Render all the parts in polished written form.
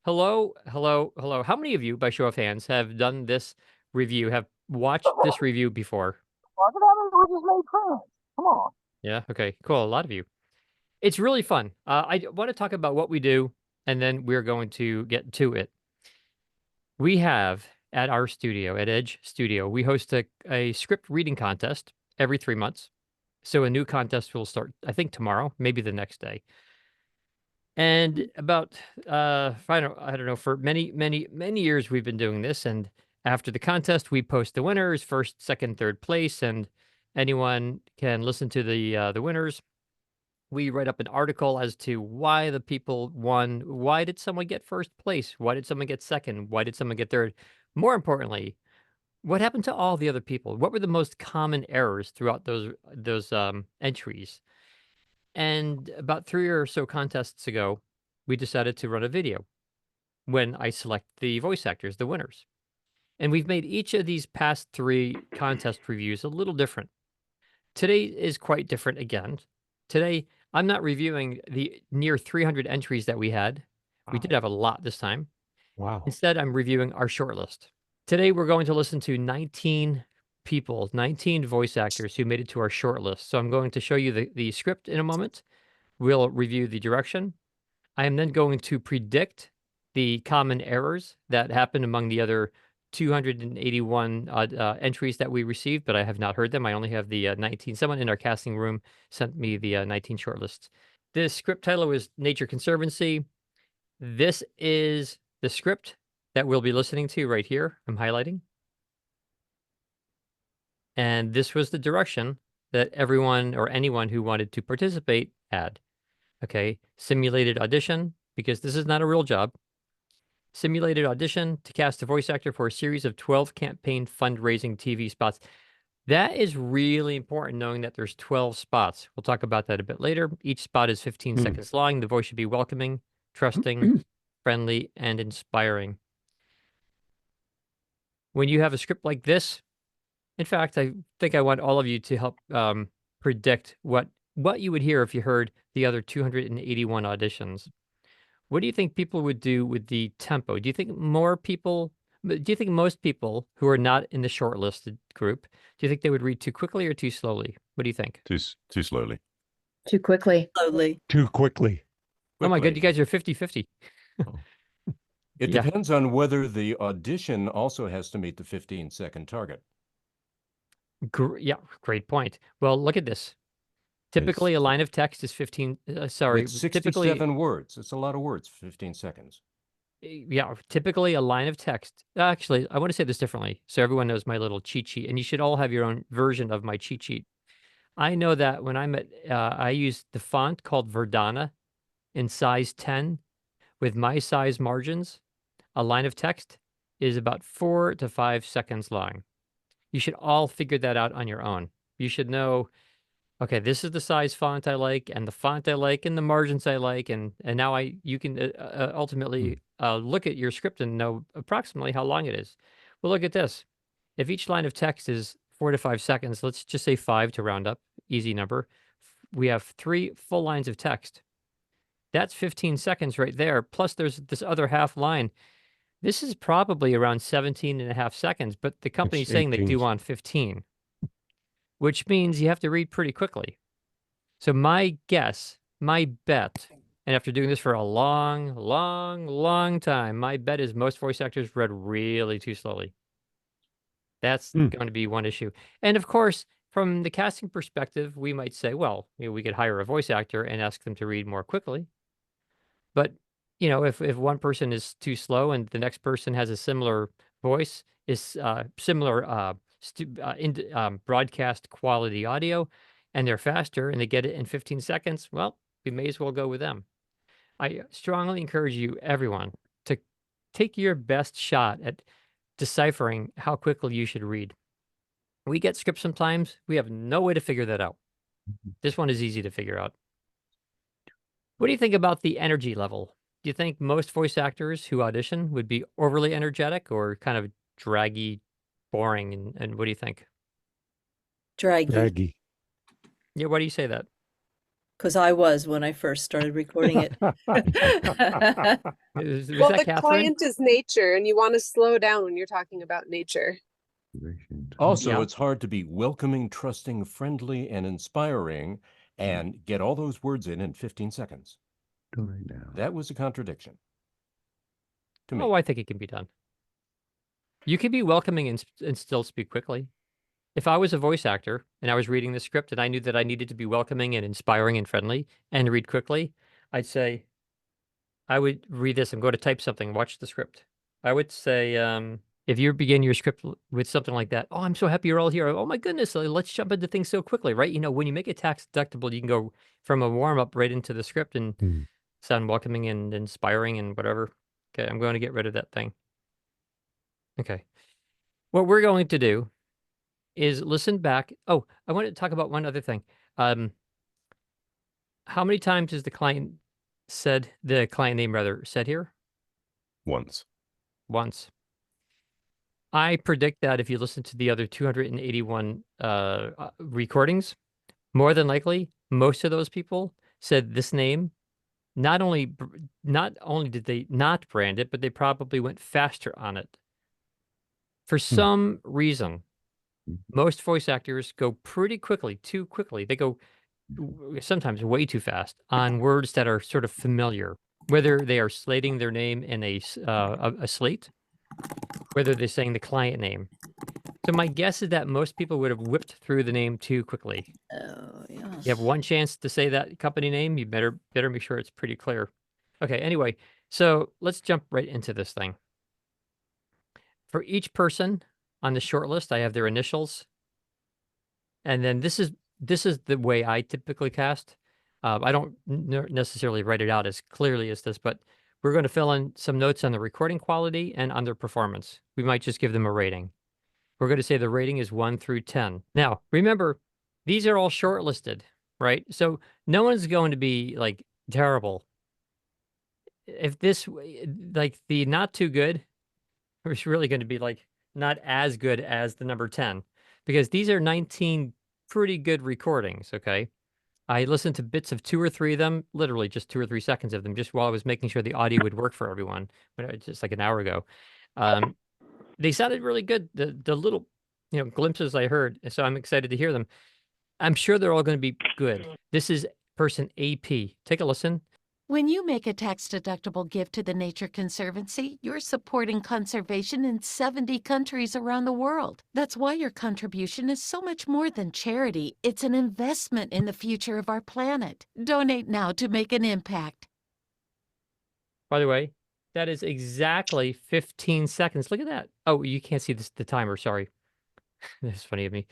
Hello, hello, hello. How many of you, by show of hands, have done this review, have watched this review before? Talk about it, we just made friends. Come on. Yeah, okay, cool. A lot of you. It's really fun. I want to talk about what we do, and then we're going to get to it. We have at our studio, at Edge Studio, we host a script reading contest every 3 months. So a new contest will start, I think, tomorrow, maybe the next day. And about I don't know, for many, many, many years we've been doing this. And after the contest, we post the winners, first, second, third place, and anyone can listen to the winners. We write up an article as to why the people won. Why did someone get first place? Why did someone get second? Why did someone get third? More importantly, what happened to all the other people? What were the most common errors throughout those entries? And about 3 or so contests ago, we decided to run a video when I select the voice actors, the winners. And we've made each of these past 3 contest reviews a little different. Today is quite different again. Today, I'm not reviewing the near 300 entries that we had. We did Wow. have a lot this time. Wow. Instead, I'm reviewing our shortlist. Today, we're going to listen to 19 people, 19 voice actors who made it to our shortlist. So I'm going to show you the script in a moment. We'll review the direction. I am then going to predict the common errors that happen among the other 281 entries that we received, but I have not heard them. I only have the 19. Someone in our casting room sent me the 19 shortlists. This script title is Nature Conservancy. This is the script that we'll be listening to right here. I'm highlighting. And this was the direction that everyone or anyone who wanted to participate had. Okay, simulated audition, because this is not a real job. Simulated audition to cast a voice actor for a series of 12 campaign fundraising TV spots. That is really important, knowing that there's 12 spots. We'll talk about that a bit later. Each spot is 15 Mm. seconds long. The voice should be welcoming, trusting, friendly, and inspiring. When you have a script like this, in fact, I think I want all of you to help predict what you would hear if you heard the other 281 auditions. What do you think people would do with the tempo? Do you think most people who are not in the shortlisted group, do you think they would read too quickly or too slowly? What do you think? Too slowly. Too quickly. Slowly. Too quickly. Oh my God, you Quickly. guys are 50-50. Oh. It Yeah. depends on whether the audition also has to meet the 15-second target. Yeah, great point. Well, look at this. Typically, a line of text is 15, sorry, It's typically, 67 words. It's a lot of words, 15 seconds. yeah, typically a line of text. Actually, I want to say this differently so everyone knows my little cheat sheet, and you should all have your own version of my cheat sheet. I know that when I use the font called Verdana in size 10 with my size margins. A line of text is about 4 to 5 seconds long. You should all figure that out on your own. You should know, okay, this is the size font I like, and the font I like, and the margins I like, and now you can ultimately look at your script and know approximately how long it is. Well, look at this. If each line of text is 4 to 5 seconds, let's just say 5 to round up, easy number. We have 3 full lines of text. That's 15 seconds right there. Plus, there's this other half line. This is probably around 17 and a half seconds, but the company's It's saying they 18. do on 15, which means you have to read pretty quickly. So my guess, my bet, and after doing this for a long, long, long time, my bet is most voice actors read really too slowly. That's going to be one issue. And of course, from the casting perspective, we might say, well, we could hire a voice actor and ask them to read more quickly. But, if one person is too slow and the next person has a similar voice, is similar broadcast quality audio, and they're faster and they get it in 15 seconds, well, we may as well go with them. I strongly encourage you, everyone, to take your best shot at deciphering how quickly you should read. We get scripts sometimes, we have no way to figure that out. This one is easy to figure out. What do you think about the energy level? Do you think most voice actors who audition would be overly energetic or kind of draggy, boring? And what do you think? Draggy. Draggy. Yeah, why do you say that? Because I was when I first started recording it. Was Well, that the Catherine? client is nature, and you want to slow down when you're talking about nature. Also, Yeah. it's hard to be welcoming, trusting, friendly, and inspiring and get all those words in 15 seconds. Right now. That was a contradiction to me. Oh, I think it can be done. You can be welcoming and still speak quickly. If I was a voice actor and I was reading the script and I knew that I needed to be welcoming and inspiring and friendly and read quickly, I'd say, I would read this. I'm going to type something. Watch the script. I would say, if you begin your script with something like that, oh, I'm so happy you're all here. Oh my goodness, let's jump into things so quickly, right? You know, when you make it tax deductible, you can go from a warm up right into the script and sound welcoming and inspiring and whatever. Okay, I'm going to get rid of that thing. Okay. What we're going to do is listen back. Oh, I wanted to talk about one other thing. How many times is the client name rather said here? Once. Once. I predict that if you listen to the other 281 recordings, more than likely, most of those people said this name. Not only did they not brand it, but they probably went faster on it. For some reason, most voice actors go pretty quickly, too quickly. They go sometimes way too fast on words that are sort of familiar, whether they are slating their name in a slate, whether they're saying the client name. So my guess is that most people would have whipped through the name too quickly. Oh, You have yes. one chance to say that company name, you better make sure it's pretty clear. Okay, anyway, so let's jump right into this thing. For each person on the short list, I have their initials. And then this is the way I typically cast. I don't necessarily write it out as clearly as this, but we're going to fill in some notes on the recording quality and on their performance. We might just give them a rating. We're going to say the rating is 1 through 10. Now, remember, these are all shortlisted, right? So no one's going to be like terrible. If this, like the not too good, is really going to be like not as good as the number 10, because these are 19 pretty good recordings. Okay. I listened to bits of 2 or 3 of them, literally just 2 or 3 seconds of them, just while I was making sure the audio would work for everyone, just like an hour ago. They sounded really good. The little, glimpses I heard, so I'm excited to hear them. I'm sure they're all going to be good. This is person AP. Take a listen. When you make a tax-deductible gift to the Nature Conservancy, you're supporting conservation in 70 countries around the world. That's why your contribution is so much more than charity. It's an investment in the future of our planet. Donate now to make an impact. By the way, that is exactly 15 seconds. Look at that. Oh, you can't see the timer. Sorry. That's funny of me.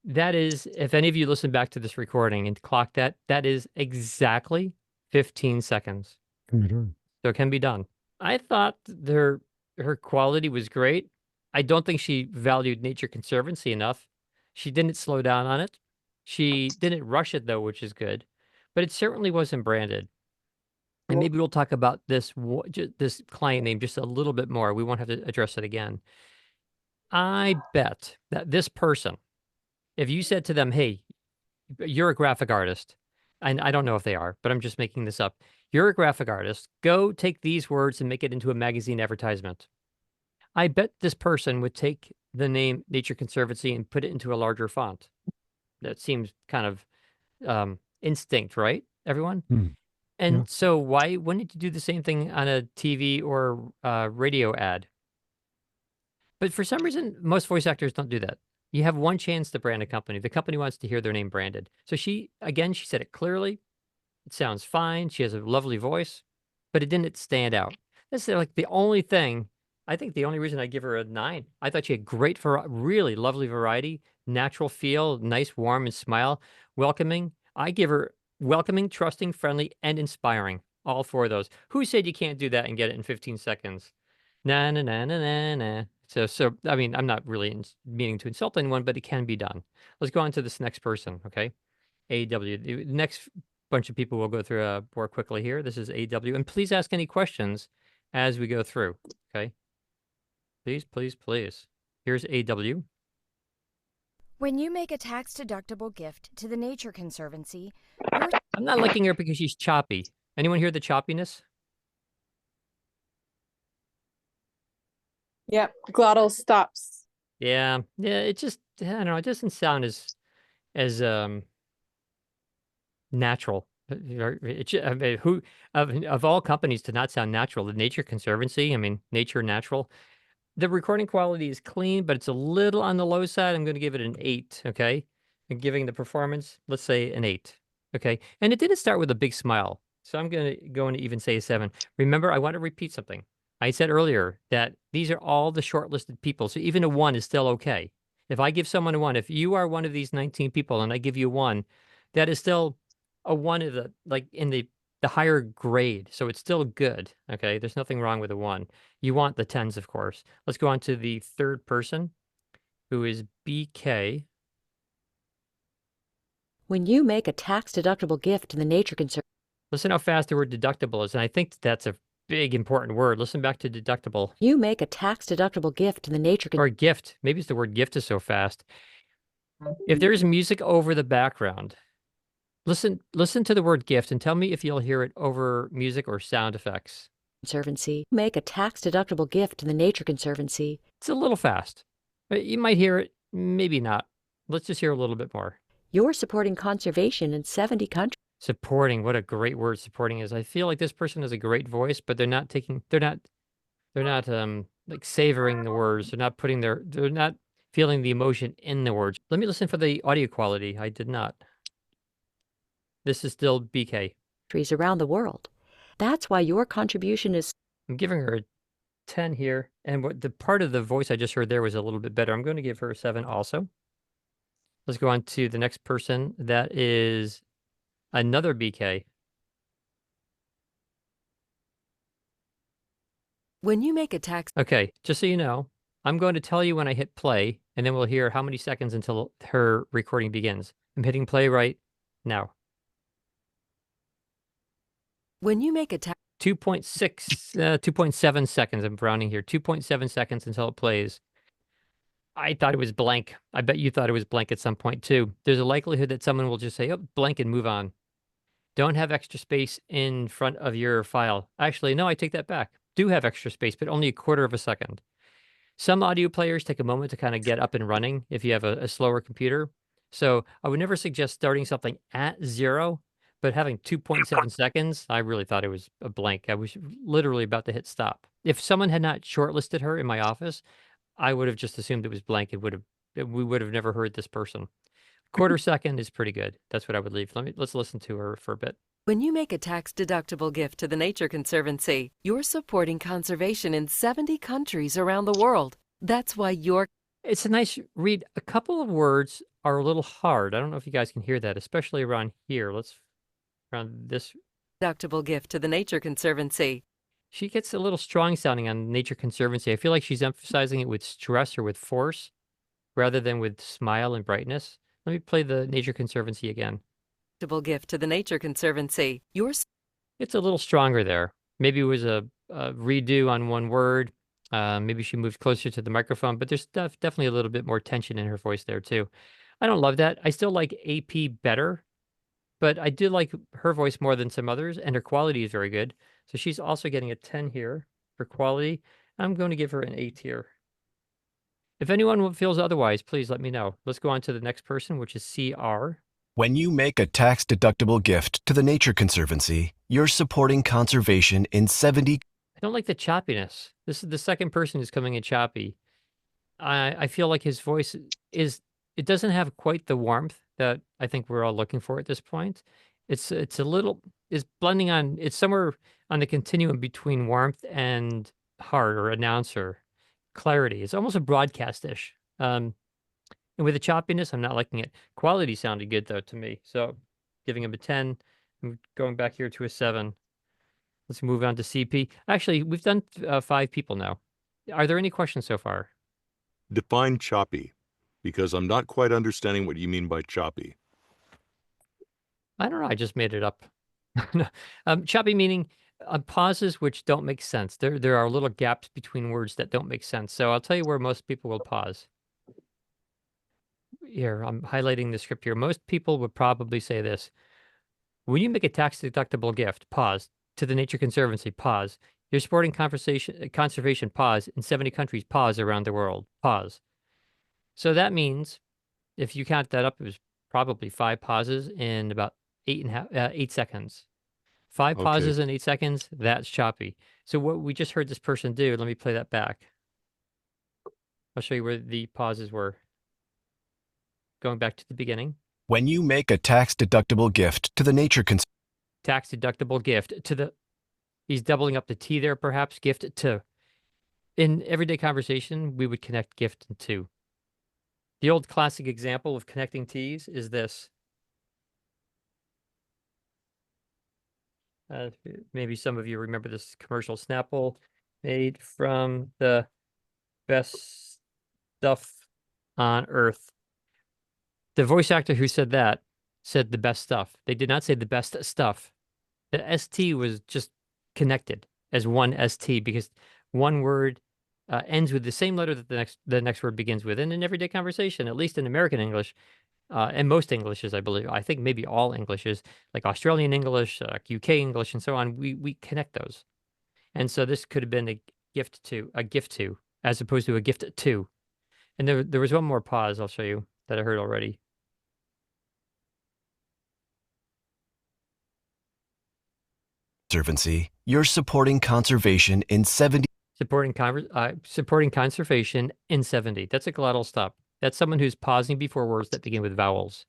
That is, if any of you listen back to this recording and clock that, that is exactly 15 seconds. So it can be done. I thought her quality was great. I don't think she valued Nature Conservancy enough. She didn't slow down on it. She didn't rush it though, which is good. But it certainly wasn't branded. And maybe we'll talk about this client name just a little bit more. We won't have to address it again. I bet that this person, if you said to them, "Hey, you're a graphic artist," and I don't know if they are, but I'm just making this up. You're a graphic artist. Go take these words and make it into a magazine advertisement. I bet this person would take the name Nature Conservancy and put it into a larger font. That seems kind of instinct, right, everyone? And so why wouldn't you do the same thing on a TV or radio ad? But for some reason, most voice actors don't do that. You have one chance to brand a company. The company wants to hear their name branded. So she said it clearly. It sounds fine. She has a lovely voice, but it didn't stand out. That's like the only thing. I think the only reason I give her a 9. I thought she had great, really lovely variety, natural feel, nice, warm, and smile, welcoming. I give her welcoming, trusting, friendly, and inspiring. All 4 of those. Who said you can't do that and get it in 15 seconds? Na na na na na na. So I mean, I'm not really meaning to insult anyone, but it can be done. Let's go on to this next person. Okay, AW. The next bunch of people we'll go through more quickly here. This is AW, and please ask any questions as we go through. Okay, please, please, please. Here's AW. When you make a tax-deductible gift to the Nature Conservancy, I'm not liking her because she's choppy. Anyone hear the choppiness? Yep. Glottal stops. Yeah, it just, I don't know, it doesn't sound as natural. I mean, who of all companies to not sound natural, the Nature Conservancy, I mean, Nature Natural. The recording quality is clean, but it's a little on the low side. I'm going to give it an 8, okay? And giving the performance, let's say an 8, okay? And it didn't start with a big smile, so I'm going to even say a 7. Remember, I want to repeat something. I said earlier that these are all the shortlisted people, so even a 1 is still okay. If I give someone a 1, if you are one of these 19 people and I give you a 1, that is still a 1 of the, like, in the higher grade, so it's still good, okay? There's nothing wrong with a 1. You want the 10s, of course. Let's go on to the third person, who is BK. When you make a tax-deductible gift to the Nature Conservancy, Listen how fast the word deductible is, and I think that's a big, important word. Listen back to deductible. you make a tax-deductible gift to the Nature Or gift. Maybe it's the word gift is so fast. If there's music over the background, listen to the word gift and tell me if you'll hear it over music or sound effects. Conservancy, make a tax-deductible gift to the Nature Conservancy. It's a little fast. You might hear it, maybe not. Let's just hear a little bit more. You're supporting conservation in 70 countries. Supporting, what a great word supporting is. I feel like this person has a great voice, but they're not like savoring the words. They're not feeling the emotion in the words. Let me listen for the audio quality. I did not. This is still BK. Around the world. That's why your contribution is. I'm giving her a 10 here, and what the part of the voice I just heard there was a little bit better. I'm going to give her a 7 also. Let's go on to the next person. That is another BK. When you make a tax. Okay, just so you know, I'm going to tell you when I hit play, and then we'll hear how many seconds until her recording begins. I'm hitting play right now. When you make a tax. 2.7 seconds. I'm rounding here. 2.7 seconds until it plays. I thought it was blank. I bet you thought it was blank at some point too. There's a likelihood that someone will just say, oh, blank and move on. Don't have extra space in front of your file. Actually, no, I take that back. Do have extra space, but only a quarter of a second. Some audio players take a moment to kind of get up and running if you have a slower computer. So I would never suggest starting something at 0, but having 2.7 seconds, I really thought it was a blank. I was literally about to hit stop. If someone had not shortlisted her in my office, I would have just assumed it was blank. We would have never heard this person. Quarter second is pretty good. That's what I would leave. Let's listen to her for a bit. When you make a tax-deductible gift to the Nature Conservancy, you're supporting conservation in 70 countries around the world. That's why you're. It's a nice read. A couple of words are a little hard. I don't know if you guys can hear that, especially around here. Around this. Deductible gift to the Nature Conservancy. She gets a little strong sounding on Nature Conservancy. I feel like she's emphasizing it with stress or with force rather than with smile and brightness. Let me play the Nature Conservancy again. Gift to the Nature Conservancy. It's a little stronger there. Maybe it was a redo on one word. Maybe she moved closer to the microphone, but there's definitely a little bit more tension in her voice there too. I don't love that. I still like AP better, but I do like her voice more than some others, and her quality is very good. So she's also getting a 10 here for quality. I'm going to give her an 8 here. If anyone feels otherwise, please let me know. Let's go on to the next person, which is CR. When you make a tax-deductible gift to the Nature Conservancy, you're supporting conservation in 70. I don't like the choppiness. This is the second person who's coming in choppy. I feel like his voice it doesn't have quite the warmth that I think we're all looking for at this point. It's blending on, it's somewhere on the continuum between warmth and hard or announcer clarity. It's almost a broadcast-ish. And with the choppiness, I'm not liking it. Quality sounded good though to me. So giving him a 10. I'm going back here to a 7. Let's move on to CP. Actually, we've done 5 people now. Are there any questions so far? Define choppy, because I'm not quite understanding what you mean by choppy. I don't know. I just made it up. Choppy meaning pauses which don't make sense. There are little gaps between words that don't make sense. So I'll tell you where most people will pause. here, I'm highlighting the script here. Most people would probably say this. When you make a tax-deductible gift, pause, to the Nature Conservancy, pause. You're supporting conservation, pause, in 70 countries, pause, around the world, pause. So that means, if you count that up, it was probably 5 pauses in about 8 seconds. 5 Okay. pauses in 8 seconds, that's choppy. So what we just heard this person do, let me play that back. I'll show you where the pauses were. Going back to the beginning. When you make a tax-deductible gift to the Nature Conservancy, Tax-deductible gift to the... He's doubling up the T there, perhaps. Gift to. In everyday conversation, we would connect gift and to. The old classic example of connecting T's is this. Maybe some of you remember this commercial. Snapple made from the best stuff on earth. The voice actor who said that said the best stuff. They did not say the best stuff. The ST was just connected as one ST because one word ends with the same letter that the next word begins with. And in everyday conversation, at least in American English, and most Englishes, I believe, I think maybe all Englishes, like Australian English, UK English, and so on, we connect those. And so this could have been a gift to, as opposed to a gift to. And there was one more pause I'll show you that I heard already. you're supporting conservation in 70 Supporting conservation in 70. That's a glottal stop. That's someone who's pausing before words that begin with vowels.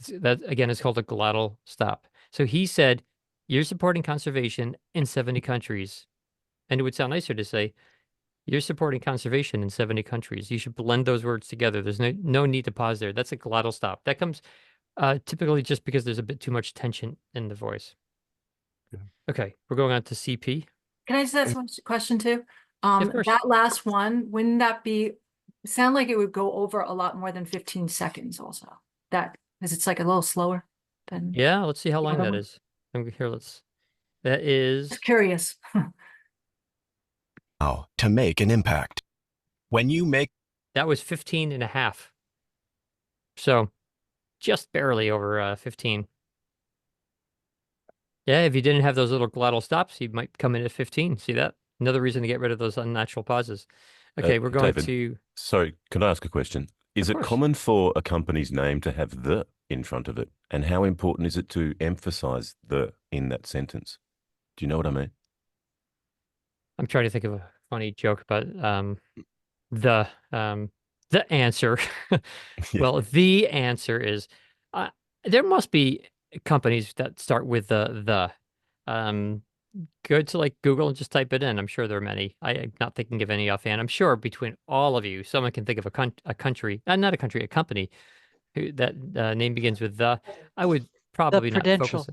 That, again, is called a glottal stop. So he said, you're supporting conservation in 70 countries. And it would sound nicer to say, you're supporting conservation in 70 countries. You should blend those words together. There's no need to pause there. That's a glottal stop. That comes typically just because there's a bit too much tension in the voice. Yeah. Okay, we're going on to CP. Can I just ask one question too? Of course. That last one, wouldn't that sound like it would go over a lot more than 15 seconds also? Because it's like a little slower than. Yeah, let's see how long that other is. That is... Just curious. to make an impact. When you make That was 15 and a half. So just barely over 15. Yeah, if you didn't have those little glottal stops, you might come in at 15. See that? Another reason to get rid of those unnatural pauses. Okay, we're going David, to... Sorry, can I ask a question? Is it course. common for a company's name to have the in front of it? And how important is it to emphasize the in that sentence? Do you know what I mean? I'm trying to think of a funny joke about the answer. Well, the answer is there must be companies that start with the. Go to like Google and just type it in. I'm sure there are many. I'm not thinking of any offhand. I'm sure between all of you, someone can think of a country, not a country, a company who that name begins with the. I would probably not focus.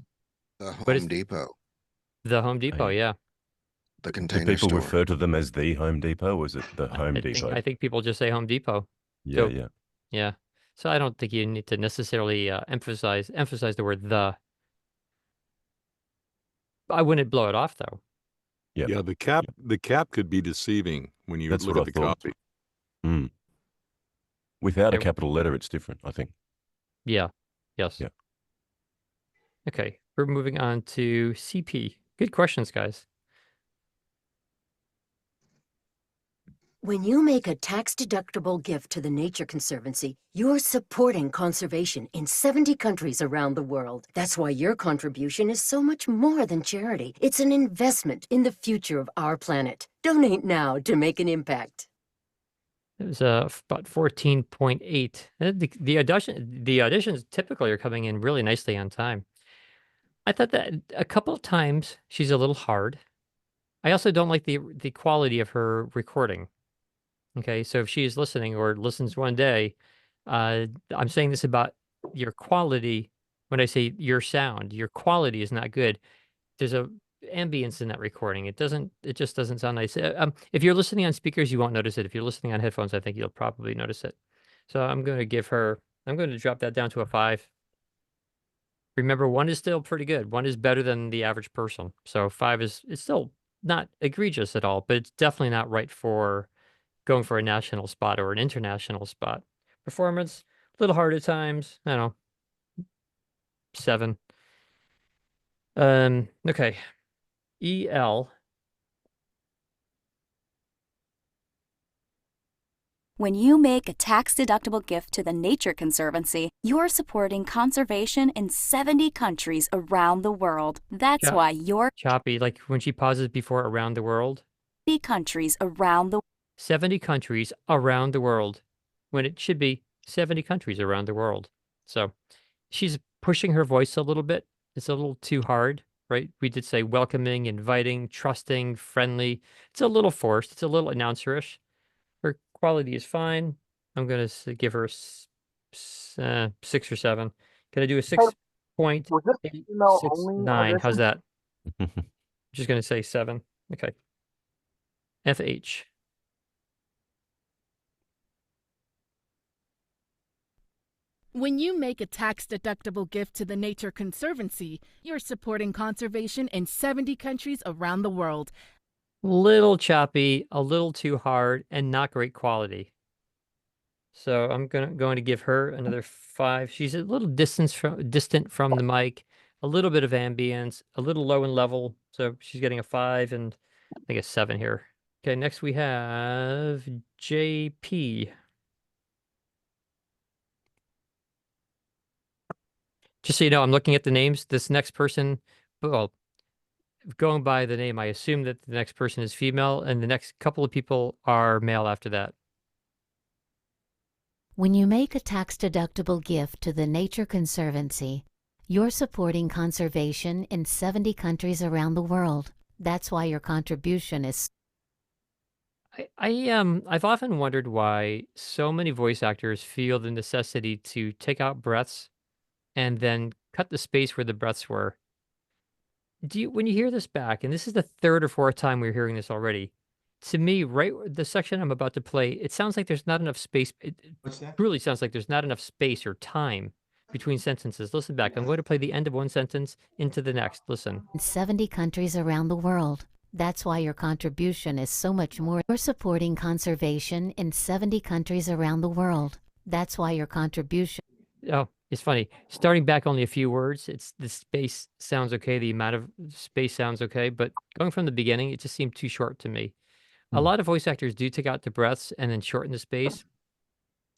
The What is Home Depot. The Home Depot, yeah. The Do container people store. refer to them as the Home Depot, or is it the Home Depot? I think people just say Home Depot. Yeah, So, yeah. So I don't think you need to necessarily emphasize the word the. I wouldn't blow it off though. Yeah, the cap could be deceiving when you That's look what at I the thought. copy. Without a Okay. capital letter, it's different, I think. Yeah. Yes. Yeah. Okay. We're moving on to CP. Good questions, guys. When you make a tax-deductible gift to the Nature Conservancy, you're supporting conservation in 70 countries around the world. That's why your contribution is so much more than charity. It's an investment in the future of our planet. Donate now to make an impact. It was about 14.8. The auditions typically are coming in really nicely on time. I thought that a couple of times she's a little hard. I also don't like the quality of her recording. Okay, so if she is listening or listens one day, I'm saying this about your quality. When I say your sound, your quality is not good. There's a ambience in that recording. It just doesn't sound nice. If you're listening on speakers, you won't notice it. If you're listening on headphones, I think you'll probably notice it. So I'm going to drop that down to a 5. Remember, 1 is still pretty good. 1 is better than the average person. So 5 it's still not egregious at all, but it's definitely not right for going for a national spot or an international spot. Performance, a little hard at times. I don't know, 7. Okay. EL. When you make a tax-deductible gift to the Nature Conservancy, you're supporting conservation in 70 countries around the world. That's why you're choppy, like when she pauses before around the world. 70 countries around the 70 countries around the world, when it should be 70 countries around the world. So she's pushing her voice a little bit. It's a little too hard, right? We did say welcoming, inviting, trusting, friendly. It's a little forced. It's a little announcerish. Her quality is fine. I'm going to give her 6 or 7. Can I do a Was this female only 6.869? How's audition? that? Just going to say 7. Okay. FH. When you make a tax-deductible gift to the Nature Conservancy, you're supporting conservation in 70 countries around the world. Little choppy, a little too hard, and not great quality. So I'm going to give her another 5. She's a little distant from the mic, a little bit of ambience, a little low in level. So she's getting a 5 and I think a 7 here. Okay, next we have JP. Just so you know, I'm looking at the names. This next person, well, going by the name, I assume that the next person is female, and the next couple of people are male after that. When you make a tax-deductible gift to the Nature Conservancy, you're supporting conservation in 70 countries around the world. That's why your contribution is... I've often wondered why so many voice actors feel the necessity to take out breaths and then cut the space where the breaths were. When you hear this back, and this is the 3rd or 4th time we're hearing this already, to me, right, the section I'm about to play, it sounds like there's not enough space. It truly sounds like there's not enough space or time between sentences. Listen back. I'm going to play the end of one sentence into the next. Listen. In 70 countries around the world. That's why your contribution is so much more. You're supporting conservation in 70 countries around the world. That's why your contribution... Oh, it's funny. Starting back only a few words, the space sounds okay. The amount of space sounds okay. But going from the beginning, it just seemed too short to me. A lot of voice actors do take out the breaths and then shorten the space.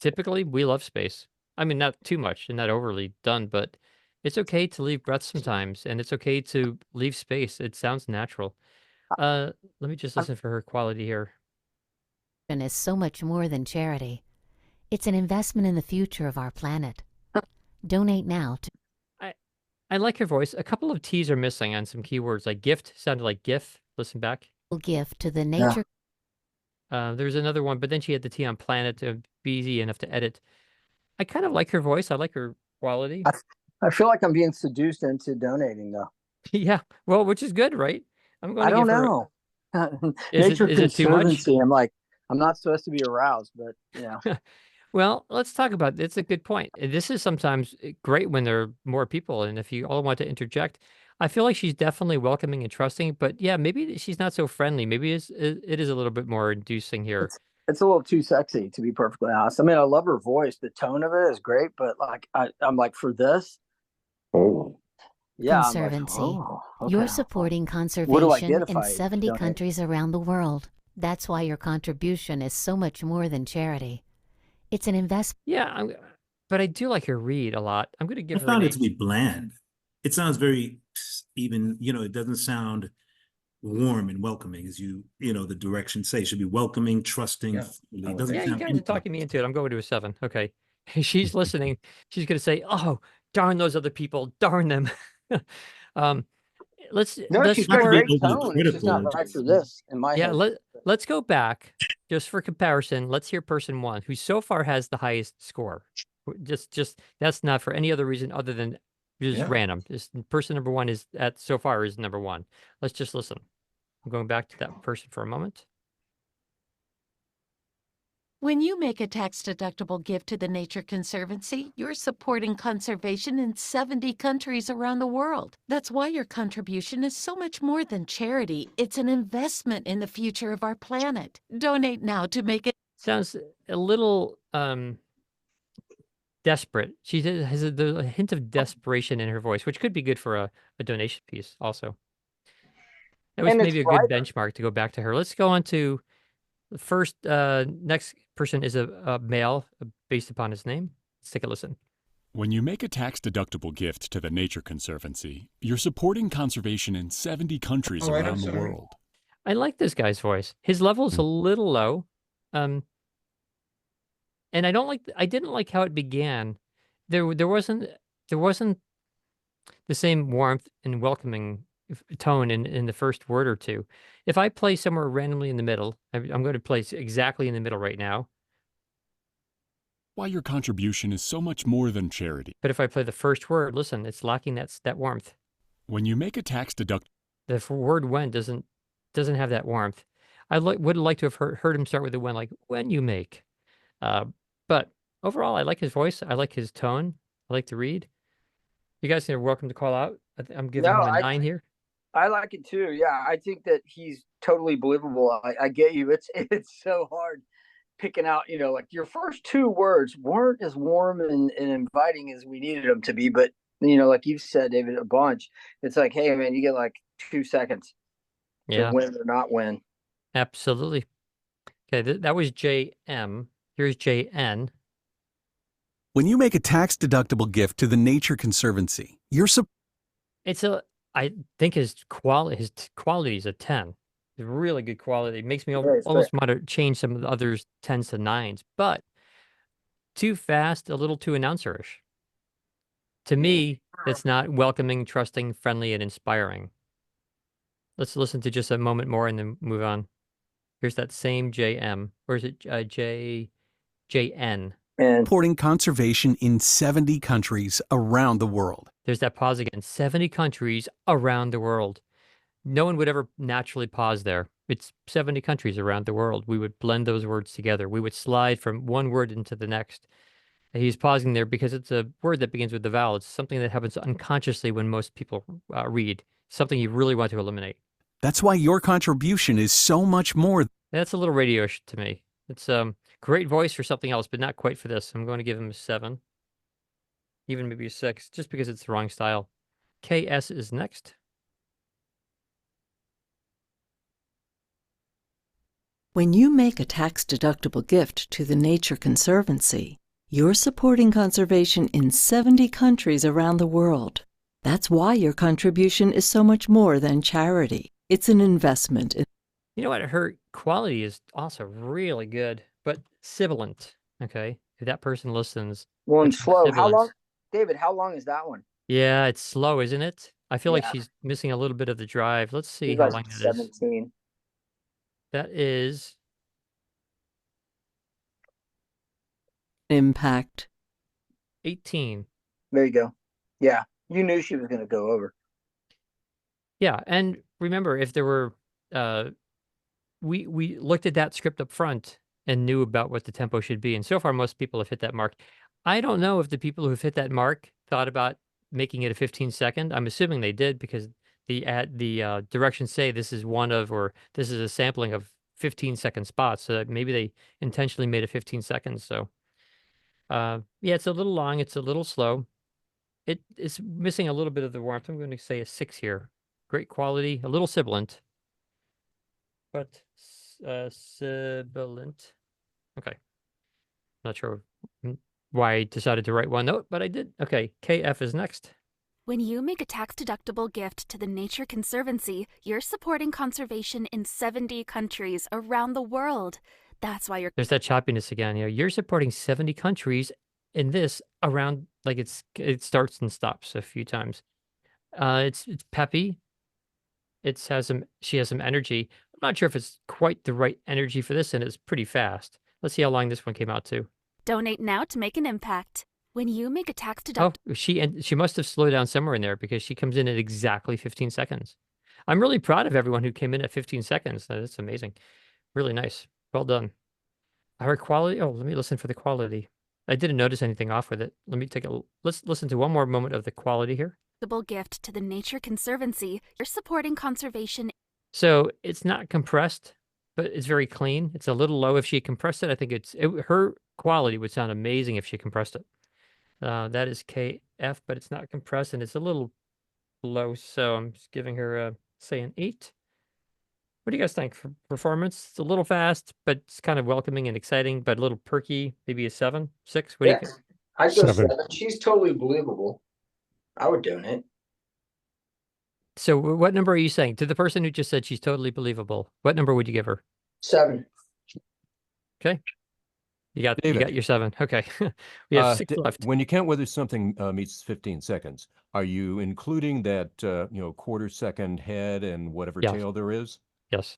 Typically, we love space. I mean, not too much and not overly done, but it's okay to leave breaths sometimes, and it's okay to leave space. It sounds natural. Let me just listen for her quality here. And is so much more than charity. It's an investment in the future of our planet. Donate now to... I like her voice. A couple of T's are missing on some keywords, like gift sounded like GIF. Listen back. Gift to the Nature... There's another one, but then she had the T on planet to be easy enough to edit. I kind of like her voice. I like her quality. I feel like I'm being seduced into donating, though. Yeah, well, which is good, right? I'm going I to don't give know. Is it too much? Conservancy, I'm like, I'm not supposed to be aroused, but yeah. Well, let's talk about it. It's a good point. This is sometimes great when there are more people, and if you all want to interject, I feel like she's definitely welcoming and trusting. But yeah, maybe she's not so friendly. Maybe it is a little bit more inducing here. It's a little too sexy, to be perfectly honest. I mean, I love her voice. The tone of it is great, but like, I'm like, for this, yeah, Conservancy. I'm like, okay. You're supporting conservation in 70 countries around the world. That's why your contribution is so much more than charity. It's an investment. Yeah, but I do like her read a lot. I'm going to give her. I found it to be bland. It sounds very even, it doesn't sound warm and welcoming as the directions say. It should be welcoming, trusting. Yeah, you guys are talking me into it. I'm going to a 7. Okay. She's listening. She's going to say, oh, darn those other people. Darn them. Let's she's got a great tone. It's just not right for this in my head. Let's go back just for comparison. Let's hear person 1, who so far has the highest score. Just that's not for any other reason other than just random. Just person number 1 is so far is number 1. Let's just listen. I'm going back to that person for a moment. When you make a tax-deductible gift to the Nature Conservancy, you're supporting conservation in 70 countries around the world. That's why your contribution is so much more than charity. It's an investment in the future of our planet. Donate now to make it... Sounds a little desperate. She has a hint of desperation in her voice, which could be good for a donation piece also. That was And it's maybe a good brighter. benchmark to go back to her. Let's go on to the first, next person is a male based upon his name. Let's take a listen. When you make a tax-deductible gift to the Nature Conservancy, you're supporting conservation in 70 countries All right, I'm around the sorry. world. I like this guy's voice. His level is a little low. And I didn't like how it began. There wasn't the same warmth and welcoming tone in the first word or two. If I play somewhere randomly in the middle, I'm going to place exactly in the middle right now. Why your contribution is so much more than charity. But if I play the first word, listen, it's lacking that warmth. When you make a tax-deductible... The word when doesn't have that warmth. I would like to have heard him start with the when, like when you make. But overall, I like his voice. I like his tone. I like to read. You guys are welcome to call out. I'm giving him a 9 here. I like it too. Yeah, I think that he's totally believable. I get you. It's so hard picking out, like your first 2 words weren't as warm and inviting as we needed them to be. But, like you've said, David, a bunch. It's like, hey, man, you get like 2 seconds to win or not win. Absolutely. Okay, that was JM. Here's JN. When you make a tax-deductible gift to the Nature Conservancy, I think his quality is a 10. It's really good quality. It makes me almost want to change some of the others 10s to 9s, but too fast, a little too announcerish. To me, it's not welcoming, trusting, friendly, and inspiring. Let's listen to just a moment more and then move on. Here's that same JM. Or is it JN? Supporting conservation in 70 countries around the world. There's that pause again. 70 countries around the world. No one would ever naturally pause there. It's 70 countries around the world. We would blend those words together. We would slide from one word into the next. And he's pausing there because it's a word that begins with the vowel. It's something that happens unconsciously when most people read. Something you really want to eliminate. That's why your contribution is so much more. That's a little radio-ish to me. It's great voice for something else, but not quite for this. I'm going to give him a 7. Even maybe a 6, just because it's the wrong style. KS is next. When you make a tax-deductible gift to the Nature Conservancy, you're supporting conservation in 70 countries around the world. That's why your contribution is so much more than charity. It's an investment. You know what? Her quality is also really good, but sibilant. Okay, if that person listens. Well, and slow. How long, David? How long is that one? Yeah, it's slow, isn't it? I feel like she's missing a little bit of the drive. Let's see how long that is. 17. That is impact. 18. There you go. Yeah, you knew she was going to go over. Yeah, and remember, if there were, we looked at that script up front and knew about what the tempo should be, and so far most people have hit that mark. I don't know if the people who've hit that mark thought about making it a 15-second. I'm assuming they did because the directions say this is one of, or this is a sampling of 15-second spots. So maybe they intentionally made it 15 seconds. So, yeah, it's a little long. It's a little slow. It's missing a little bit of the warmth. I'm going to say a 6 here. Great quality, a little sibilant, but sibilant. Okay. Not sure why I decided to write one note, but I did. Okay, KF is next. When you make a tax-deductible gift to the Nature Conservancy, you're supporting conservation in 70 countries around the world. That's why you're... There's that choppiness again. You're supporting 70 countries in this around, like it starts and stops a few times. It's peppy. She has some energy. I'm not sure if it's quite the right energy for this, and it's pretty fast. Let's see how long this one came out to. Donate now to make an impact. When you make a tax-deductible... Oh, she must have slowed down somewhere in there because she comes in at exactly 15 seconds. I'm really proud of everyone who came in at 15 seconds. That's amazing. Really nice. Well done. Her quality. Oh, let me listen for the quality. I didn't notice anything off with it. Let's listen to one more moment of the quality here. Gift to the Nature Conservancy. You're supporting conservation. So it's not compressed, but it's very clean. It's a little low. If she compressed it, I think her quality would sound amazing if she compressed it. That is KF, but it's not compressed and it's a little low. So I'm just giving her say an 8. What do you guys think for performance? It's a little fast, but it's kind of welcoming and exciting, but a little perky. Maybe a 7, 6. What do you think? Yes, I'd go 7. She's totally believable. I would donate. So what number are you saying to the person who just said she's totally believable? What number would you give her? 7. Okay. You got David. your 7. Okay. We have 6 left. When you count whether something meets 15 seconds, are you including that quarter second head and whatever Yes. tail there is? Yes.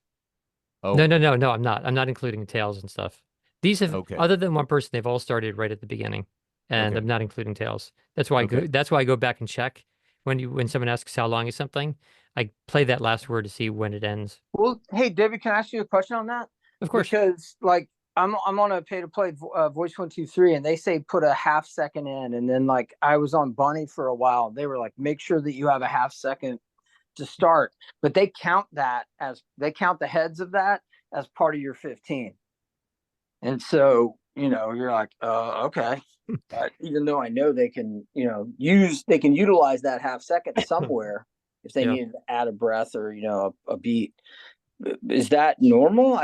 Oh, No, I'm not. I'm not including tails and stuff. These have, Okay. other than one person, they've all started right at the beginning, and Okay. I'm not including tails. That's why Okay. that's why I go back and check when someone asks how long is something, I play that last word to see when it ends. Well, hey, David, can I ask you a question on that? Of course. Because like I'm on a pay to play voice 123, and they say put a half second in, and then like I was on Bunny for a while. They were like, make sure that you have a half second to start, but they count the heads of that as part of your 15. And so, you're like, okay. But even though I know they can, utilize that half second somewhere if they Yeah. needed to add a breath or, a beat. Is that normal?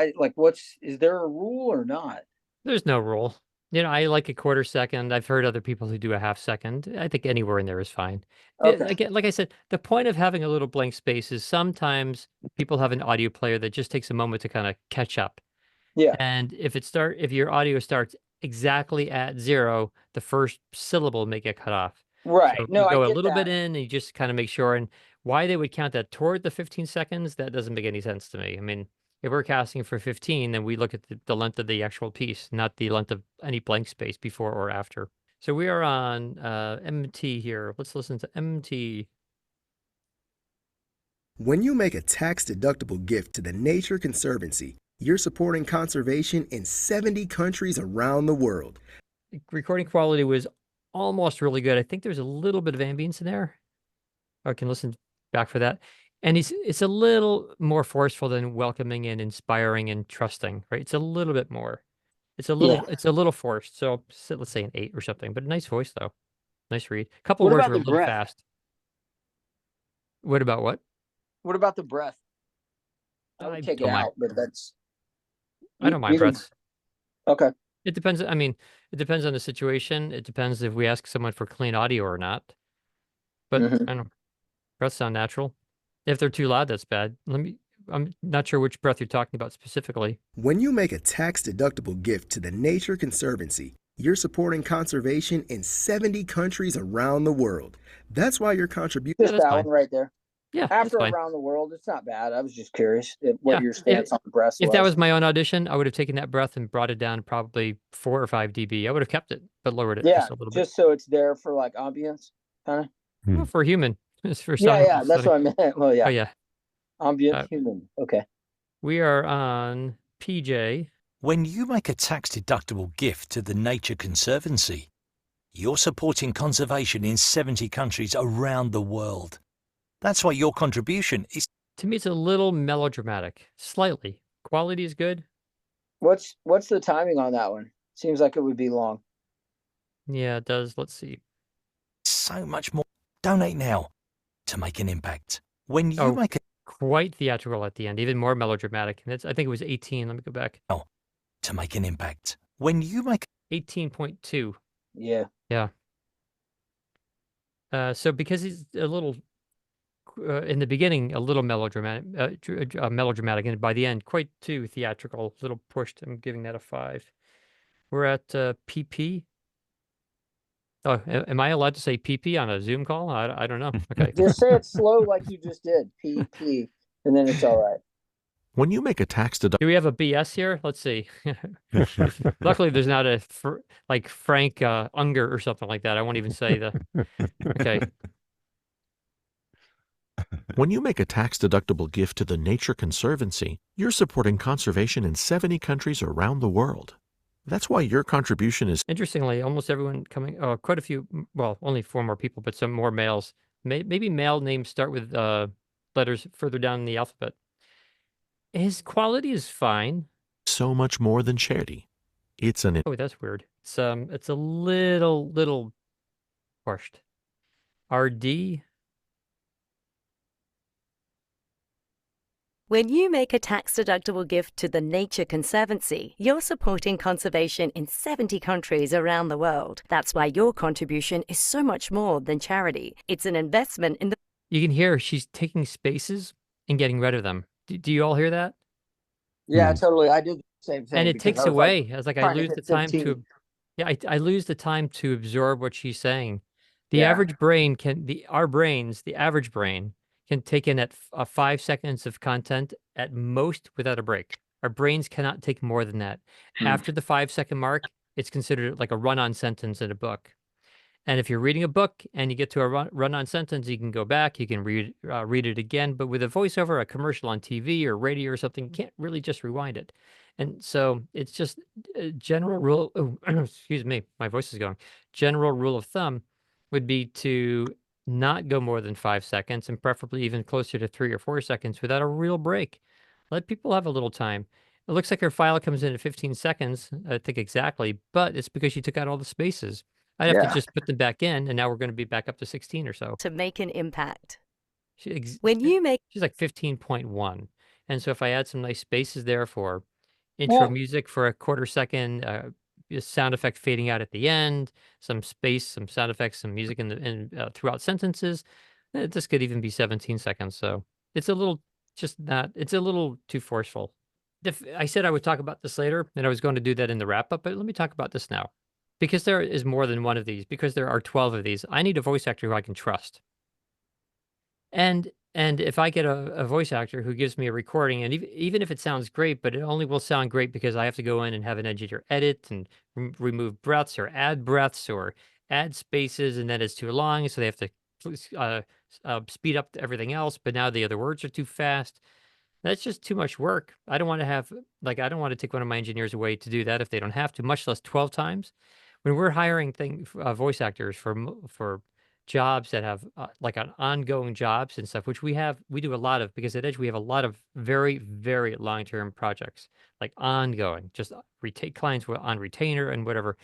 Is there a rule or not? There's no rule. I like a quarter second. I've heard other people who do a half second. I think anywhere in there is fine. Okay. Again, like I said, the point of having a little blank space is sometimes people have an audio player that just takes a moment to kind of catch up. Yeah. And if your audio starts exactly at 0, the first syllable may get cut off. Right. So No, you I go a get little bit that. in and you just kind of make sure. And why they would count that toward the 15 seconds, that doesn't make any sense to me. I mean, if we're casting for 15, then we look at the length of the actual piece, not the length of any blank space before or after. So we are on MT here. Let's listen to MT. When you make a tax-deductible gift to the Nature Conservancy, you're supporting conservation in 70 countries around the world. Recording quality was almost really good. I think there's a little bit of ambience in there. I can listen back for that. And it's a little more forceful than welcoming and inspiring and trusting, right? It's a little bit more. It's a little forced. So let's say an 8 or something, but a nice voice though. Nice read. A couple What words about were a the little breath? fast. What about what? What about the breath? I would take it don't mind. out, but that's. I don't mind breaths. Okay. It depends. I mean, it depends on the situation. It depends if we ask someone for clean audio or not. But I don't know. Breaths sound natural. If they're too loud, that's bad. I'm not sure which breath you're talking about specifically. When you make a tax-deductible gift to the Nature Conservancy, you're supporting conservation in 70 countries around the world. That's why your contribution. Just that one right there. Yeah, After that's fine. around the world, it's not bad. I was just curious what your stance on the breath was. If that was my own audition, I would have taken that breath and brought it down probably 4 or 5 dB. I would have kept it, but lowered it just a little bit. Just so it's there for like ambience, kind of. Well, for human. It's for Yeah, that's what I meant. Well, yeah. Oh, yeah. Ambient human. Okay. We are on PJ. When you make a tax-deductible gift to the Nature Conservancy, you're supporting conservation in 70 countries around the world. That's why your contribution is... To me, it's a little melodramatic. Slightly. Quality is good. What's the timing on that one? Seems like it would be long. Yeah, it does. Let's see. So much more. Donate now to make an impact. When you make a... Quite theatrical at the end, even more melodramatic. And I think it was 18. Let me go back. Oh, to make an impact. When you make... 18.2. Yeah. Yeah. So because he's a little... in the beginning, a little melodramatic, and by the end, quite too theatrical, a little pushed. I'm giving that a 5. We're at PP. Oh, am I allowed to say PP on a Zoom call? I don't know. Okay. Just say it slow like you just did. PP, and then it's all right. When you make a tax deduction, Do we have a BS here? Let's see. Luckily, there's not a like Frank Unger or something like that. I won't even say the. Okay. when you make a tax-deductible gift to the Nature Conservancy, you're supporting conservation in 70 countries around the world. That's why your contribution is... Interestingly, almost everyone coming, quite a few, well, only 4 more people, but some more males. Maybe male names start with letters further down in the alphabet. His quality is fine. So much more than charity. It's an... Oh, that's weird. It's a little Borscht. RD. When you make a tax-deductible gift to the Nature Conservancy, you're supporting conservation in 70 countries around the world. That's why your contribution is so much more than charity. It's an investment in the... You can hear she's taking spaces and getting rid of them. Do you all hear that? Yeah, totally. I did the same thing And it because takes I was like away. I was like, I trying to lose the hit time 15. to, yeah, I lose the time to absorb what she's saying. The Yeah. average brain can, our brains, the average brain can take in at 5 seconds of content at most without a break. Our brains cannot take more than that. After the 5-second mark, it's considered like a run-on sentence in a book. And if you're reading a book and you get to a run-on sentence, you can go back, you can read it again. But with a voiceover, a commercial on TV or radio or something, you can't really just rewind it. And so it's just a general rule. Oh, excuse me, my voice is going. General rule of thumb would be to not go more than 5 seconds, and preferably even closer to 3 or 4 seconds without a real break. Let people have a little time. It looks like her file comes in at 15 seconds, I think exactly, but it's because she took out all the spaces. I'd have to Yeah. just put them back in, and now we're going to be back up to 16 or so. to make an impact. She When you make... She's like 15.1. And so if I add some nice spaces there for intro Well, music for a quarter second, a sound effect fading out at the end, some space, some sound effects, some music throughout sentences, this could even be 17 seconds. So it's a little it's a little too forceful. I said I would talk about this later, and I was going to do that in the wrap up, but let me talk about this now. Because there is more than one of these, because there are 12 of these, I need a voice actor who I can trust. And if I get a voice actor who gives me a recording, and even if it sounds great, but it only will sound great because I have to go in and have an engineer edit and remove breaths or add breaths or add spaces, and then it's too long, so they have to speed up everything else, but now the other words are too fast. That's just too much work. I don't want to have, I don't want to take one of my engineers away to do that if they don't have to, much less 12 times. When we're hiring voice actors for jobs that have like on ongoing jobs and stuff, which we do a lot of, because at Edge we have a lot of very, very long-term projects, like ongoing, just retake clients on retainer and whatever.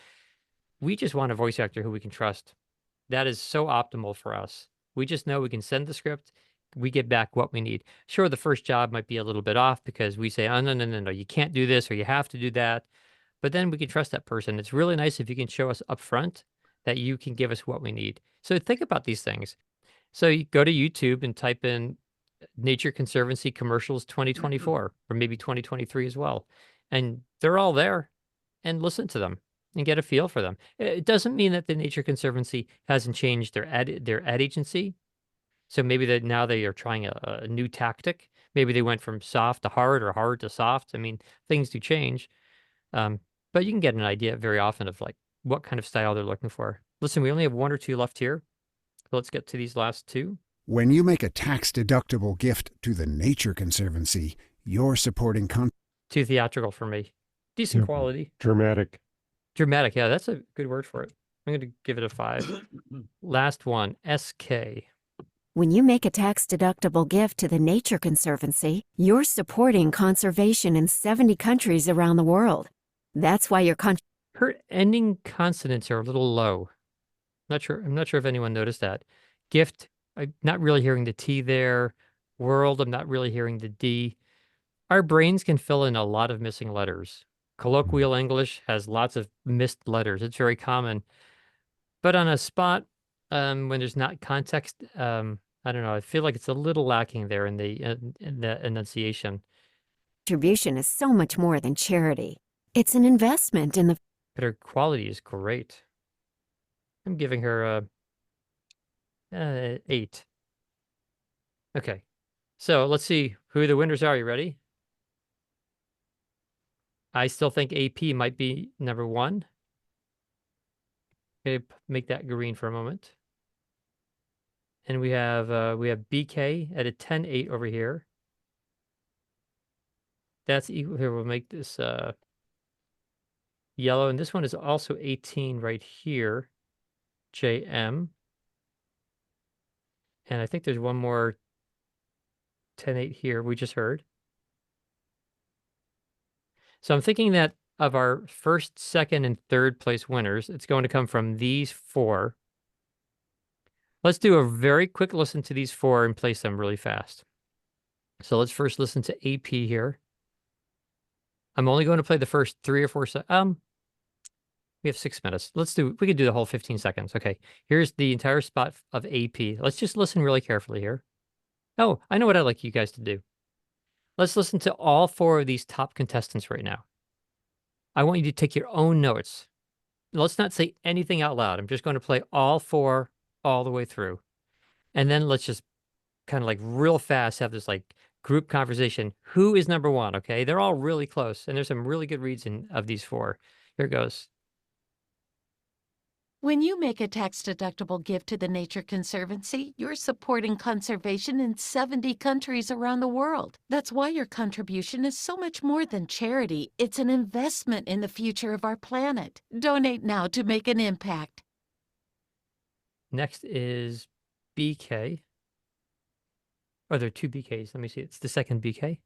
We just want a voice actor who we can trust. That is so optimal for us. We just know we can send the script, we get back what we need. Sure, the first job might be a little bit off because we say, oh, no, no, no, no, you can't do this or you have to do that. But then we can trust that person. It's really nice if you can show us upfront that you can give us what we need. So think about these things. So you go to YouTube and type in Nature Conservancy commercials 2024 or maybe 2023 as well. And they're all there, and listen to them and get a feel for them. It doesn't mean that the Nature Conservancy hasn't changed their ad agency. So maybe that now they are trying a new tactic. Maybe they went from soft to hard or hard to soft. I mean, things do change. But you can get an idea very often of like what kind of style they're looking for. Listen, we only have 1 or 2 left here. So let's get to these last 2. When you make a tax-deductible gift to the Nature Conservancy, you're supporting Too theatrical for me. Decent quality. Dramatic. Dramatic, yeah, that's a good word for it. I'm going to give it a 5. Last one, SK. When you make a tax-deductible gift to the Nature Conservancy, you're supporting conservation in 70 countries around the world. That's why your Her ending consonants are a little low. I'm not sure if anyone noticed that. Gift, I'm not really hearing the T there. World, I'm not really hearing the D. Our brains can fill in a lot of missing letters. Colloquial English has lots of missed letters. It's very common. But on a spot, when there's not context, I don't know. I feel like it's a little lacking there in the enunciation. contribution is so much more than charity. It's an investment in the... But her quality is great. I'm giving her a 8. Okay. So let's see who the winners are. You ready? I still think AP might be number 1. Okay, make that green for a moment. And we have BK at a 10.8 over here. That's equal. Here, we'll make this yellow, and this one is also 18 right here. JM. And I think there's one more 10.8 here we just heard. So I'm thinking that of our first, second, and third place winners, it's going to come from these 4. Let's do a very quick listen to these 4 and place them really fast. So let's first listen to AP here. I'm only going to play the first 3 or 4 we have 6 minutes. We could do the whole 15 seconds. Okay, here's the entire spot of AP. Let's just listen really carefully here. Oh, I know what I'd like you guys to do. Let's listen to all 4 of these top contestants right now. I want you to take your own notes. Let's not say anything out loud. I'm just going to play all 4 all the way through. And then let's just kind of like real fast have this like group conversation. Who is number 1? Okay, they're all really close. And there's some really good reads of these 4. Here it goes. When you make a tax-deductible gift to the Nature Conservancy, you're supporting conservation in 70 countries around the world. That's why your contribution is so much more than charity. It's an investment in the future of our planet. Donate now to make an impact. Next is BK. Oh, there are 2 BKs. Let me see. It's the second BK.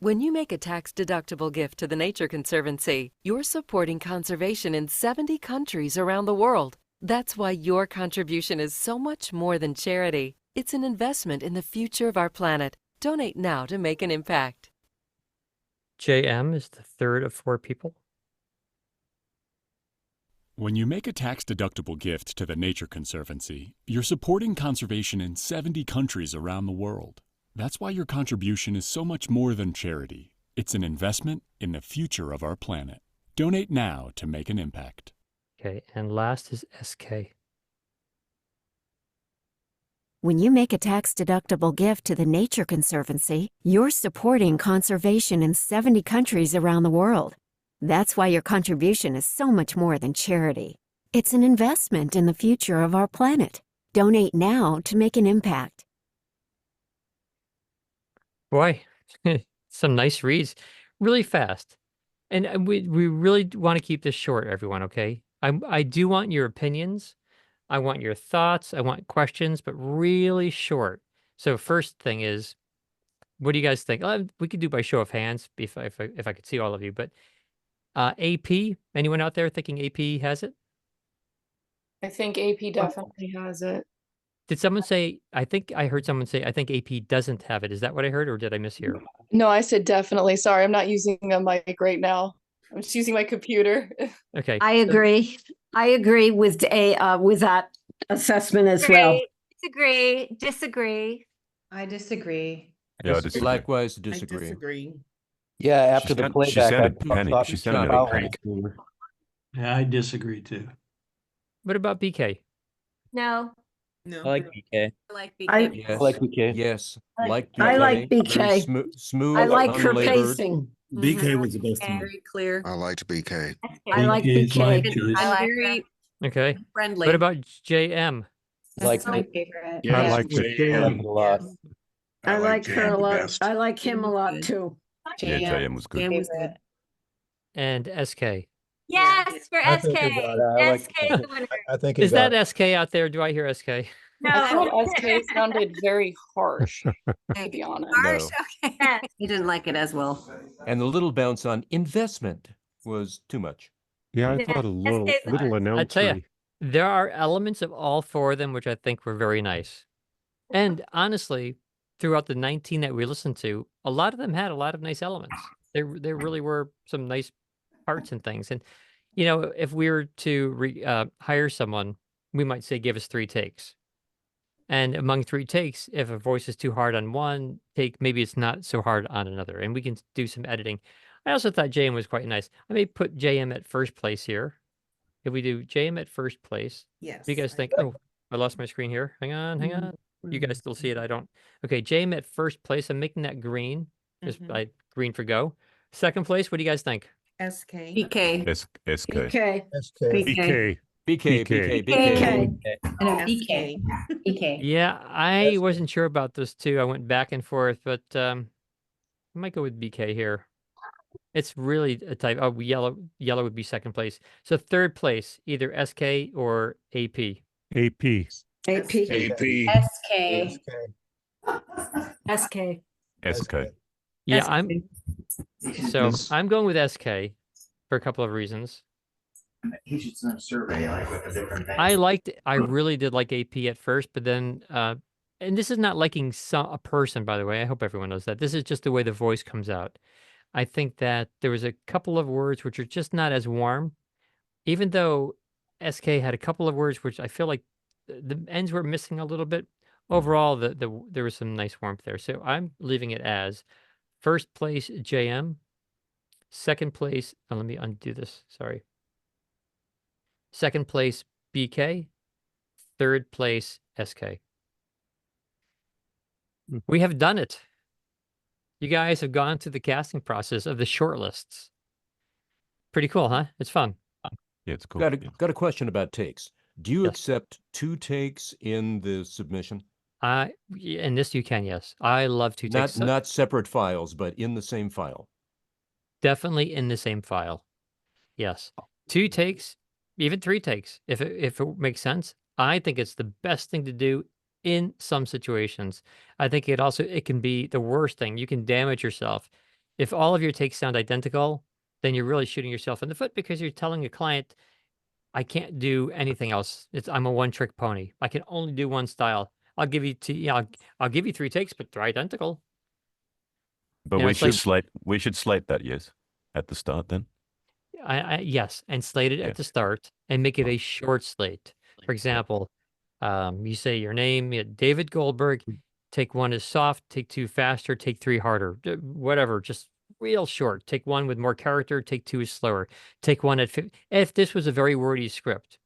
When you make a tax-deductible gift to the Nature Conservancy, you're supporting conservation in 70 countries around the world. That's why your contribution is so much more than charity. It's an investment in the future of our planet. Donate now to make an impact. JM is the third of 4 people. When you make a tax-deductible gift to the Nature Conservancy, you're supporting conservation in 70 countries around the world. That's why your contribution is so much more than charity. It's an investment in the future of our planet. Donate now to make an impact. Okay, and last is SK. When you make a tax-deductible gift to the Nature Conservancy, you're supporting conservation in 70 countries around the world. That's why your contribution is so much more than charity. It's an investment in the future of our planet. Donate now to make an impact. Boy, some nice reads. Really fast. And we really want to keep this short, everyone, okay? I do want your opinions. I want your thoughts. I want questions, but really short. So first thing is, what do you guys think? We could do by show of hands if I could see all of you. But AP, anyone out there thinking AP has it? I think AP definitely has it. Did someone say, I think I heard someone say, I think AP doesn't have it. Is that what I heard, or did I mishear? No, I said definitely. Sorry, I'm not using a mic right now. I'm just using my computer. Okay. I agree. I agree with that assessment as well. Disagree. I disagree. Yeah, I disagree. Likewise, disagree. I disagree. Yeah, after She the sound- playback, she sounded I panicked. thought She it sounded out like on the scooter. Yeah, I disagree too. What about BK? No. I like BK. I like Yes. I like BK. Yes. I Like like Very BK. smooth. I like her unlabored. pacing. BK was the best one. Very clear. I liked BK. I like BK is my BK. choice. I like Very Okay. friendly. What about JM? Like my favorite. I like JM a lot. I like her a JM lot. best. I like him a lot too. Yeah, JM was good. JM was good. And SK. Yes, for I SK. think it got- I like- SK is the winner. I think it Is that got- SK out there? Do I hear SK? I thought SK sounded very harsh, to be honest. No. Okay. He didn't like it as well. And the little bounce on investment was too much. Yeah, I Yeah, thought a little SK's the little I tell you, announcery. there are elements of all 4 of them which I think were very nice. And honestly, throughout the 19 that we listened to, a lot of them had a lot of nice elements. There really were some nice parts and things. And, you know, if we were to hire someone, we might say, give us 3 takes. And among 3 takes, if a voice is too hard on one take, maybe it's not so hard on another. And we can do some editing. I also thought JM was quite nice. I may put JM at first place here. If we do JM at first place, Yes. what do you guys think? Oh, I lost my screen here. Hang on. You guys still see it? I don't. Okay, JM at first place. I'm making that green. Just green for go. Second place, what do you guys think? SK. BK. SK. BK. BK. BK, BK, BK. No, BK. BK. Yeah, I wasn't sure about this too. I went back and forth, but I might go with BK here. It's really a type. Oh, yellow would be second place. So third place, either SK or AP. AP. AP. AP. SK. SK. SK. Yeah, SK. I'm going with SK for a couple of reasons. He should send a survey like with a different. I really did like AP at first, but then, and this is not liking a person, by the way. I hope everyone knows that. This is just the way the voice comes out. I think that there was a couple of words which are just not as warm, even though SK had a couple of words which I feel like the ends were missing a little bit. Overall, there was some nice warmth there. So I'm leaving it as first place JM, second place. Let me undo this. Sorry. Second place BK, third place SK. We have done it. You guys have gone through the casting process of the shortlists. Pretty cool, huh? It's fun. Yeah, it's cool. Got a question about takes. Do you Yes. accept 2 takes in the submission? In this you can, yes. I love 2 takes. Not separate files, but in the same file. Definitely in the same file. Yes. 2 takes, even 3 takes, if it makes sense. I think it's the best thing to do in some situations. I think it can be the worst thing. You can damage yourself. If all of your takes sound identical, then you're really shooting yourself in the foot because you're telling a client, I can't do anything else. I'm a one-trick pony. I can only do one style. I'll give you I'll give you 3 takes, but they're identical. But You know, we it's should like- slate that, yes, at the start then. Yes, and slate it at the start and make it a short slate. For example, you say your name, David Goldberg. Take 1 is soft, take 2 faster, take 3 harder. Whatever, just real short. Take 1 with more character, take 2 is slower. Take 1 at 50. If this was a very wordy script,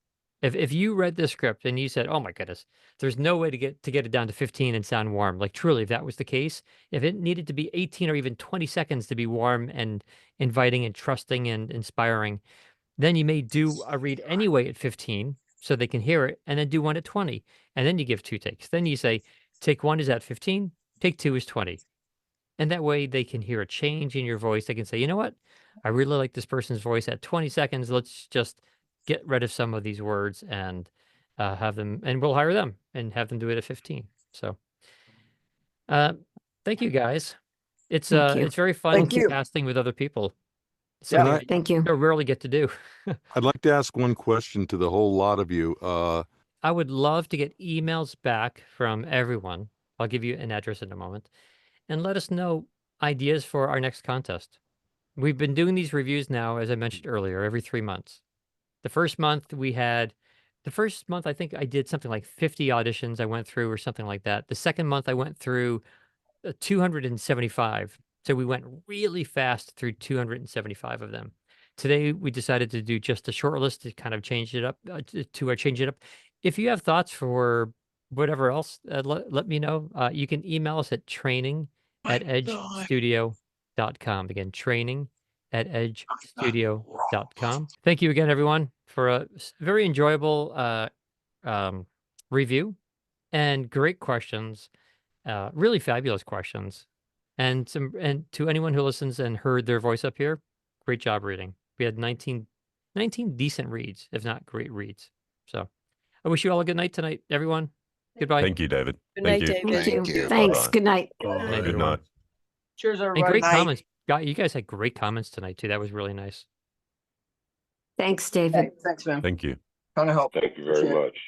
if you read this script and you said, "Oh my goodness, there's no way to get it down to 15 and sound warm," like truly, if that was the case, if it needed to be 18 or even 20 seconds to be warm and inviting and trusting and inspiring, then you may do a read anyway at 15 so they can hear it, and then do 1 at 20, and then you give 2 takes. Then you say, take 1 is at 15, take 2 is 20. And that way they can hear a change in your voice. They can say, you know what? I really like this person's voice at 20 seconds. Let's just get rid of some of these words and have them, and we'll hire them and have them do it at 15. So thank you guys. It's Thank you. it's very fun casting with other people. Yeah, thank you. I rarely get to do. I'd like to ask one question to the whole lot of you. I would love to get emails back from everyone. I'll give you an address in a moment. And let us know ideas for our next contest. We've been doing these reviews now, as I mentioned earlier, every 3 months. The first month I think I did something like 50 auditions I went through or something like that. The second month I went through 275. So we went really fast through 275 of them. Today we decided to do just a short list to kind of change it up, change it up. If you have thoughts for whatever else, let me know. You can email us at training@edgestudio.com. Again, training@edgestudio.com. Thank you again, everyone, for a very enjoyable review and great questions. Really fabulous questions. And to anyone who listens and heard their voice up here, great job reading. We had 19 decent reads, if not great reads. So I wish you all a good night tonight, everyone. Goodbye. Thank you, David. Good night, Thank you. David. Thank you. Bye-bye. Thanks. Good night. Good night, Good everyone. night. Cheers, And everybody. great comments. You guys had great comments tonight, too. That was really nice. Thanks, David. Thanks, man. Thank you. Trying to help. Thank you very much.